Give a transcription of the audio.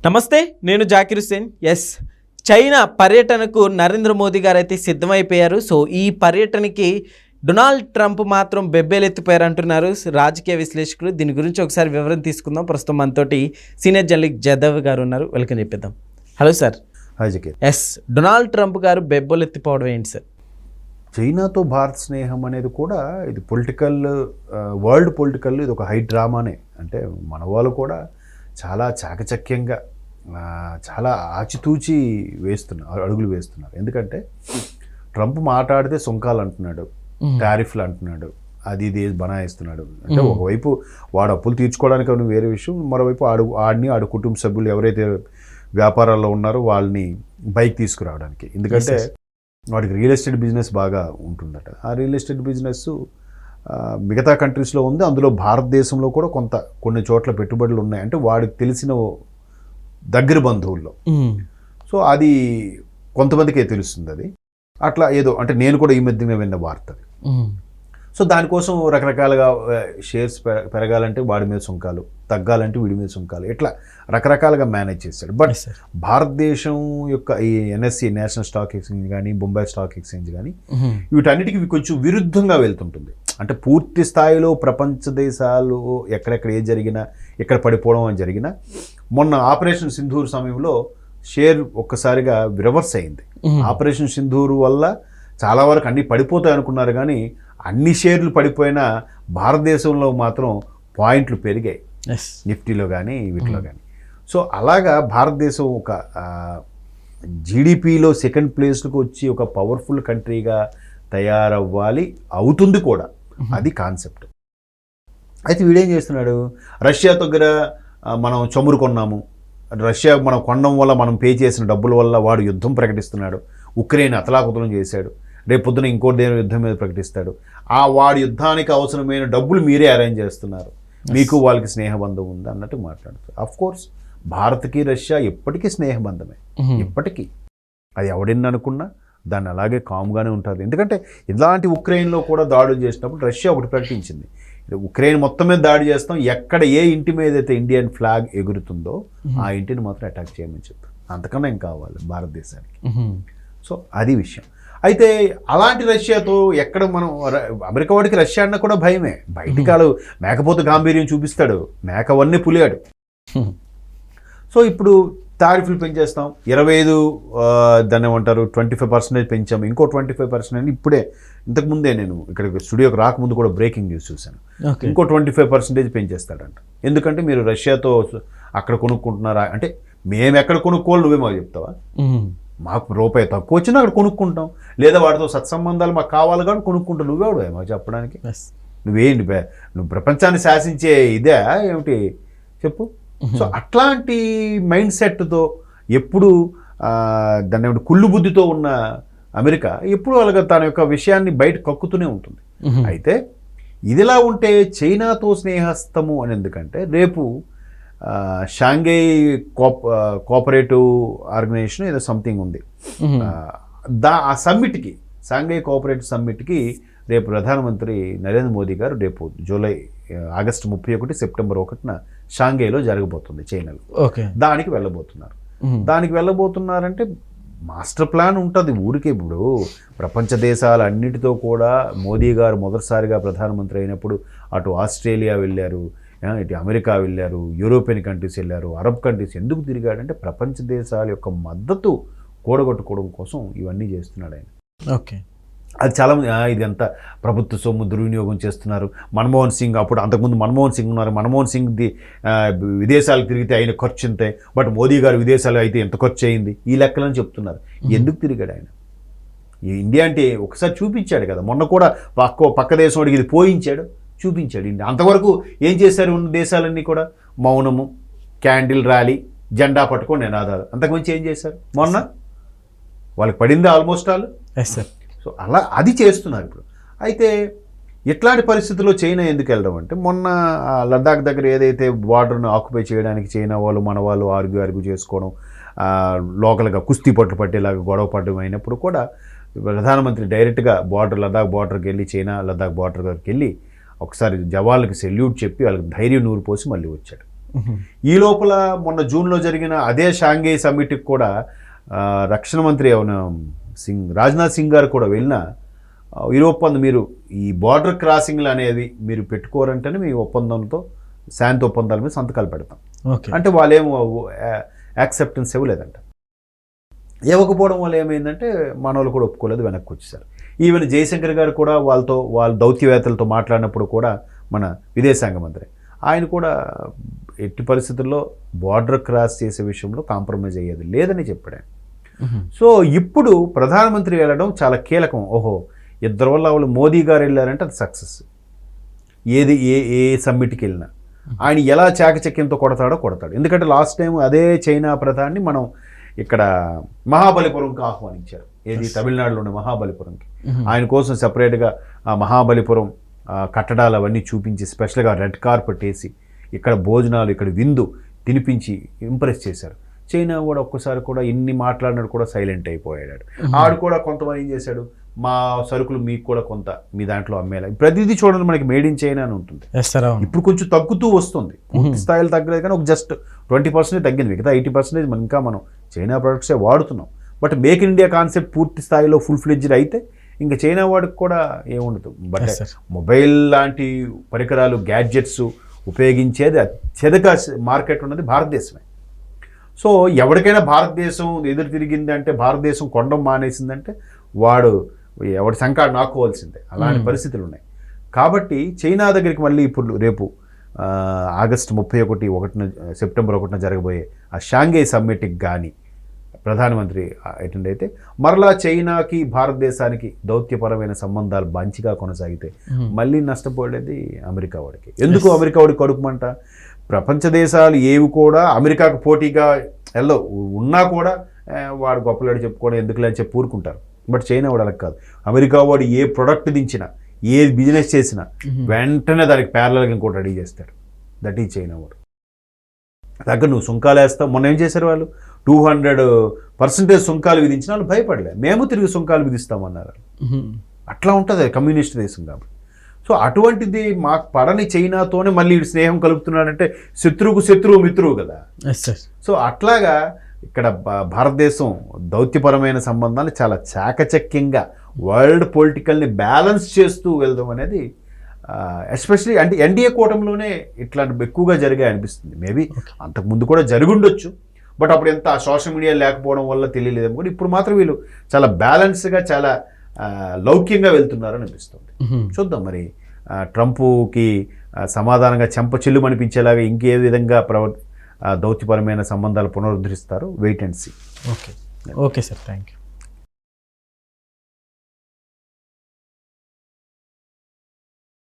నమస్తే, నేను జాకిర్ హుస్సేన్. చైనా పర్యటనకు నరేంద్ర మోదీ గారు అయితే సిద్ధమైపోయారు. సో ఈ పర్యటనకి డొనాల్డ్ ట్రంప్ మాత్రం బెబ్బేలెత్తిపోయారు అంటున్నారు రాజకీయ విశ్లేషకులు. దీని గురించి ఒకసారి వివరణ తీసుకుందాం. ప్రస్తుతం మనతోటి సీనియర్ జర్నలిస్ట్ జాదవ్ గారు ఉన్నారు. వెల్కమ్ చెప్పేద్దాం. Hello sir. Hi Zakir. Donald Trump గారు బెబ్బేలెత్తిపోవడం ఏంటి సార్? చైనాతో భారత్ స్నేహం అనేది కూడా ఇది పొలిటికల్, వరల్డ్ పొలిటికల్ ఇది ఒక హై డ్రామానే. అంటే మన వాళ్ళు కూడా చాలా చాకచక్యంగా చాలా ఆచితూచి అడుగులు వేస్తున్నారు. ఎందుకంటే ట్రంప్ మాట్లాడితే సుంకాలు అంటున్నాడు, టారిఫ్లు అంటున్నాడు, అది ఇది బనాయిస్తున్నాడు. అంటే ఒకవైపు వాడు అప్పులు తీర్చుకోవడానికి అని వేరే విషయం, మరోవైపు ఆడి కుటుంబ సభ్యులు ఎవరైతే వ్యాపారాల్లో ఉన్నారో వాళ్ళని బైక్ తీసుకురావడానికి. ఎందుకంటే వాడికి రియల్ ఎస్టేట్ బిజినెస్ బాగా ఉంటుందట. ఆ రియల్ ఎస్టేట్ బిజినెస్ మిగతా కంట్రీస్లో ఉంది, అందులో భారతదేశంలో కూడా కొన్ని చోట్ల పెట్టుబడులు ఉన్నాయి. అంటే వాడికి తెలిసిన దగ్గర బంధువుల్లో. సో అది కొంతమందికే తెలుస్తుంది. అది అట్లా ఏదో అంటే నేను కూడా ఈ మధ్యనే విన్న వార్త. సో దానికోసం రకరకాలుగా షేర్స్ పెరగాలంటే వాడి మీద సుంకాలు, తగ్గాలంటే వీడి మీద సుంకాలు, ఇట్లా రకరకాలుగా మేనేజ్ చేశాడు. బట్ భారతదేశం యొక్క ఈ ఎన్ఎస్సి నేషనల్ స్టాక్ ఎక్స్చేంజ్ కానీ, బొంబాయి స్టాక్ ఎక్స్చేంజ్ కానీ వీటన్నిటికీ కొంచెం విరుద్ధంగా వెళ్తుంటుంది. అంటే పూర్తి స్థాయిలో ప్రపంచ దేశాలు ఎక్కడెక్కడ ఏది జరిగినా, ఎక్కడ పడిపోవడం అని జరిగినా, మొన్న ఆపరేషన్ సింధూర్ సమయంలో షేర్ ఒక్కసారిగా రివర్స్ అయింది. ఆపరేషన్ సింధూర్ వల్ల చాలా వరకు అన్నీ పడిపోతాయి అనుకున్నారు, కానీ అన్ని షేర్లు పడిపోయినా భారతదేశంలో మాత్రం పాయింట్లు పెరిగాయి, నిఫ్టీలో కానీ వీటిలో కానీ. సో అలాగా భారతదేశం ఒక జీడిపిలో సెకండ్ ప్లేస్కి వచ్చి ఒక పవర్ఫుల్ కంట్రీగా తయారవ్వాలి, అవుతుంది కూడా. అది కాన్సెప్ట్. అయితే వీడేం చేస్తున్నాడు, రష్యా దగ్గర మనం చమురు కొన్నాము, రష్యా మనం కొనడం వల్ల మనం పే చేసిన డబ్బుల వల్ల వాడు యుద్ధం ప్రకటిస్తున్నాడు, ఉక్రెయిన్ అతలాకుతలం చేశాడు, రేపు పొద్దున ఇంకో యుద్ధం మీద ప్రకటిస్తాడు. ఆ వాడి యుద్ధానికి అవసరమైన డబ్బులు మీరే అరేంజ్ చేస్తున్నారు, మీకు వాళ్ళకి స్నేహబంధం ఉంది అన్నట్టు మాట్లాడుతారు. అఫ్ కోర్స్ భారత్కి రష్యా ఎప్పటికీ స్నేహబంధమే, ఎప్పటికీ. అది ఎవడెన్ని అనుకున్నా దాన్ని అలాగే కామ్గానే ఉంటుంది. ఎందుకంటే ఇలాంటి ఉక్రెయిన్లో కూడా దాడులు చేసినప్పుడు రష్యా ఒకటి ప్రకటించింది, ఉక్రెయిన్ మొత్తం మీద దాడి చేస్తాం, ఎక్కడ ఏ ఇంటి మీద అయితే ఇండియన్ ఫ్లాగ్ ఎగురుతుందో ఆ ఇంటిని మాత్రం అటాక్ చేయమని చెప్పారు. అంతకన్నా ఏం కావాలి భారతదేశానికి. సో అది విషయం. అయితే అలాంటి రష్యాతో ఎక్కడ మనం, అమెరికా వాడికి రష్యా అన్న కూడా భయమే. బయటికి వాళ్ళు మేకపోతే గాంభీర్యం చూపిస్తాడు, మేకవన్నీ పులియాడు. సో ఇప్పుడు టారిఫ్లు పెంచేస్తాం, 25 దాన్ని ఏమంటారు 25% పెంచాము, ఇంకో 25% ఇప్పుడే ఇంతకుముందే నేను ఇక్కడ స్టూడియోకి రాకముందు కూడా బ్రేకింగ్ న్యూస్ చూశాను. ఇంకో 25% పెంచేస్తాడంట. ఎందుకంటే మీరు రష్యాతో అక్కడ కొనుక్కుంటున్నారా అంటే, మేము ఎక్కడ కొనుక్కోవాలి నువ్వే మాకు చెప్తావా, మాకు రూపాయి తక్కువ వచ్చినా అక్కడ కొనుక్కుంటాం, లేదా వాడితో సత్సంబంధాలు మాకు కావాలి కానీ కొనుక్కుంటాం, నువ్వేవాడు మాకు చెప్పడానికి, నువ్వేంటి నువ్వు ప్రపంచాన్ని శాసించే ఇదే ఏమిటి చెప్పు. సో అట్లాంటి మైండ్ సెట్తో ఎప్పుడు దాన్ని కుళ్ళు బుద్ధితో ఉన్న అమెరికా ఎప్పుడు అలాగ తన యొక్క విషయాన్ని బయట కక్కుతూనే ఉంటుంది. అయితే ఇదిలా ఉంటే చైనాతో స్నేహస్తము అని ఎందుకంటే, రేపు షాంఘై కోఆపరేటివ్ ఆర్గనైజేషన్ ఏదో సంథింగ్ ఉంది, ఆ సమ్మిట్కి, షాంఘై కోఆపరేటివ్ సమ్మిట్కి రేపు ప్రధానమంత్రి నరేంద్ర మోదీ గారు రేపు ఆగస్టు 31 సెప్టెంబర్ 1 షాంఘైలో జరగబోతుంది చైనాలో. దానికి వెళ్ళబోతున్నారు. దానికి వెళ్ళబోతున్నారంటే మాస్టర్ ప్లాన్ ఉంటుంది ఊరికే. ఇప్పుడు ప్రపంచ దేశాలన్నిటితో కూడా మోదీ గారు మొదటిసారిగా ప్రధానమంత్రి అయినప్పుడు అటు ఆస్ట్రేలియా వెళ్ళారు, ఇటు అమెరికా వెళ్ళారు, యూరోపియన్ కంట్రీస్ వెళ్ళారు, అరబ్ కంట్రీస్. ఎందుకు తిరిగాడంటే ప్రపంచ దేశాల యొక్క మద్దతు కూడగొట్టుకోవడం కోసం ఇవన్నీ చేస్తున్నాడు ఆయన. అది చాలామంది ఇదంతా ప్రభుత్వ సొమ్ము దుర్వినియోగం చేస్తున్నారు. మన్మోహన్ సింగ్, అప్పుడు అంతకుముందు మన్మోహన్ సింగ్ ఉన్నారు, మన్మోహన్ సింగ్ది విదేశాలకు తిరిగితే ఆయన ఖర్చు ఇంతే, బట్ మోదీ గారు విదేశాలు అయితే ఎంత ఖర్చు అయింది, ఈ లెక్కలని చెప్తున్నారు. ఎందుకు తిరిగాడు ఆయన? ఇండియా అంటే ఒకసారి చూపించాడు కదా, మొన్న కూడా పక్క దేశం వాడికి ఇది పోయించాడు, చూపించాడు ఇండియా. అంతవరకు ఏం చేశారు ఉన్న దేశాలన్నీ కూడా? మౌనము, క్యాండిల్ ర్యాలీ, జెండా పట్టుకొని నినాదాలు, అంతకుమించి ఏం చేశారు? మొన్న వాళ్ళకి పడింది ఆల్మోస్ట్ ఆల్. సో అలా అది చేస్తున్నారు ఇప్పుడు. అయితే ఇట్లాంటి పరిస్థితుల్లో చైనా ఎందుకు వెళ్ళడం అంటే, మొన్న లద్దాఖ్ దగ్గర ఏదైతే బార్డర్ను ఆక్యుపై చేయడానికి చైనా వాళ్ళు మన వాళ్ళు ఆర్గ్యూ చేసుకోవడం, లోకల్గా కుస్తీ పట్టు పట్టేలాగా గొడవ పడడం అయినప్పుడు కూడా ప్రధానమంత్రి డైరెక్ట్గా లద్దాఖ్ బార్డర్కి వెళ్ళి, చైనా లద్దాఖ్ బార్డర్ దగ్గరికి వెళ్ళి ఒకసారి జవాన్లకి సెల్యూట్ చెప్పి వాళ్ళకి ధైర్యం నూరు పోసి మళ్ళీ వచ్చాడు. ఈ లోపల మొన్న జూన్లో జరిగిన అదే షాంఘై సమ్మిట్కి కూడా రక్షణ మంత్రి రాజ్నాథ్ సింగ్ గారు కూడా వెళ్ళిన ఈ ఒప్పందం మీరు ఈ బార్డర్ క్రాసింగ్లు అనేది మీరు పెట్టుకోరంటేనే మీ ఒప్పందంతో శాంతి ఒప్పందాల మీద సంతకాలు పెడతాం అంటే వాళ్ళేమో యాక్సెప్టెన్స్ ఇవ్వలేదంట. ఇవ్వకపోవడం వల్ల ఏమైందంటే మన వాళ్ళు కూడా ఒప్పుకోలేదు, వెనక్కి వచ్చేసారు. ఈవెన్ జయశంకర్ గారు కూడా వాళ్ళ దౌత్యవేత్తలతో మాట్లాడినప్పుడు కూడా మన విదేశాంగ మంత్రి ఆయన కూడా ఎట్టి పరిస్థితుల్లో బార్డర్ క్రాస్ చేసే విషయంలో కాంప్రమైజ్ అయ్యేది లేదని చెప్పాడు. సో ఇప్పుడు ప్రధానమంత్రి వెళ్ళడం చాలా కీలకం. ఓహో, ఇద్దరు వల్ల వాళ్ళు మోదీ గారు వెళ్ళారంటే అది సక్సెస్. ఏది ఏ సమ్మిట్కి వెళ్ళినా ఆయన ఎలా చాకచక్యంతో కొడతాడు. ఎందుకంటే లాస్ట్ టైం అదే చైనా ప్రధాని మనం ఇక్కడ మహాబలిపురంకి ఆహ్వానించారు. ఏది తమిళనాడులో ఉన్న మహాబలిపురంకి. ఆయన కోసం సపరేట్గా ఆ మహాబలిపురం కట్టడాలు అవన్నీ చూపించి స్పెషల్గా రెడ్ కార్పెట్ వేసి ఇక్కడ భోజనాలు ఇక్కడ విందు తినిపించి ఇంప్రెస్ చేశారు. చైనా కూడా ఒక్కసారి కూడా ఇన్ని మాట్లాడినాడు కూడా సైలెంట్ అయిపోయాడు. ఆడు కూడా కొంతమంది ఏం చేశాడు, మా సరుకులు మీకు కూడా కొంత మీ దాంట్లో అమ్మేలా. ప్రతిదీ చూడండి మనకి మేడ్ ఇన్ చైనా అని ఉంటుంది. ఇప్పుడు కొంచెం తగ్గుతూ వస్తుంది, పూర్తి స్థాయిలో తగ్గలేదు కానీ ఒక జస్ట్ 20% తగ్గింది. మిగతా 80% ఇంకా మనం చైనా ప్రొడక్ట్సే వాడుతున్నాం. But make in India concept పూర్తి స్థాయిలో ఫుల్ ఫ్లెడ్జ్డ్ అయితే ఇంకా చైనా వాడికి కూడా ఏముండదు. బట్ మొబైల్ లాంటి పరికరాలు గ్యాడ్జెట్స్ ఉపయోగించేది అత్యధిక మార్కెట్ ఉన్నది భారతదేశమే. సో ఎవరికైనా భారతదేశం ఎదురు తిరిగింది అంటే, భారతదేశం కొండం మానేసిందంటే వాడు ఎవరి సంకాడు నాకోవాల్సిందే. అలాంటి పరిస్థితులు ఉన్నాయి. కాబట్టి చైనా దగ్గరికి మళ్ళీ ఇప్పుడు రేపు ఆగస్టు 31 సెప్టెంబర్ 1 జరగబోయే ఆ షాంఘై సమ్మిట్కి కానీ ప్రధానమంత్రి అటెండ్ అయితే మరలా చైనాకి భారతదేశానికి దౌత్యపరమైన సంబంధాలు మంచిగా కొనసాగితే మళ్ళీ నష్టపోయేది అమెరికా వాడికి. ఎందుకు అమెరికా వాడికి కడుపుమంట? ప్రపంచ దేశాలు ఏవి కూడా అమెరికాకు పోటీగా ఉన్నా కూడా వాడు గొప్పలాడు చెప్పుకోవడం ఎందుకులే అని చెప్పి ఊరుకుంటారు. బట్ చైనా వాడు అలా కాదు. అమెరికా వాడు ఏ ప్రొడక్ట్ దించినా ఏ బిజినెస్ చేసినా వెంటనే దానికి ప్యారలల్గా ఇంకోటి రెడీ చేస్తాడు. దట్ ఈజ్ చైనా వాడు. దగ్గర నువ్వు సుంకాలు వేస్తావు. మొన్న ఏం చేశారు వాళ్ళు 200% సుంకాలు విధించిన వాళ్ళు భయపడలే. మేము తిరిగి సుంకాలు విధిస్తామన్నారు. అట్లా ఉంటుంది కమ్యూనిస్ట్ దేశం కాబట్టి. సో అటువంటిది మాకు పడని చైనాతోనే మళ్ళీ స్నేహం కలుపుతున్నాడంటే శత్రువుకు శత్రువు మిత్రువు కదా. సో అట్లాగా ఇక్కడ భారతదేశం దౌత్యపరమైన సంబంధాన్ని చాలా చాకచక్యంగా వరల్డ్ పొలిటికల్ని బ్యాలెన్స్ చేస్తూ వెళ్దాం అనేది ఎస్పెషలీ అంటే ఎన్డీఏ కూటమిలోనే ఇట్లాంటి ఎక్కువగా జరిగాయి అనిపిస్తుంది. మేబీ అంతకుముందు కూడా జరుగుండొచ్చు, బట్ అప్పుడు ఎంత సోషల్ మీడియా లేకపోవడం వల్ల తెలియలేదేమో. కూడా ఇప్పుడు మాత్రం వీళ్ళు చాలా బ్యాలెన్స్గా చాలా లౌక్యంగా వెళ్తున్నారని అనిపిస్తుంది. చూద్దాం మరి ట్రంప్కి సమాధానంగా చెంప చెల్లుమనిపించేలాగా ఇంకే విధంగా దౌత్యపరమైన సంబంధాలు పునరుద్ధరిస్తారు. Wait and see. Okay sir, thank you.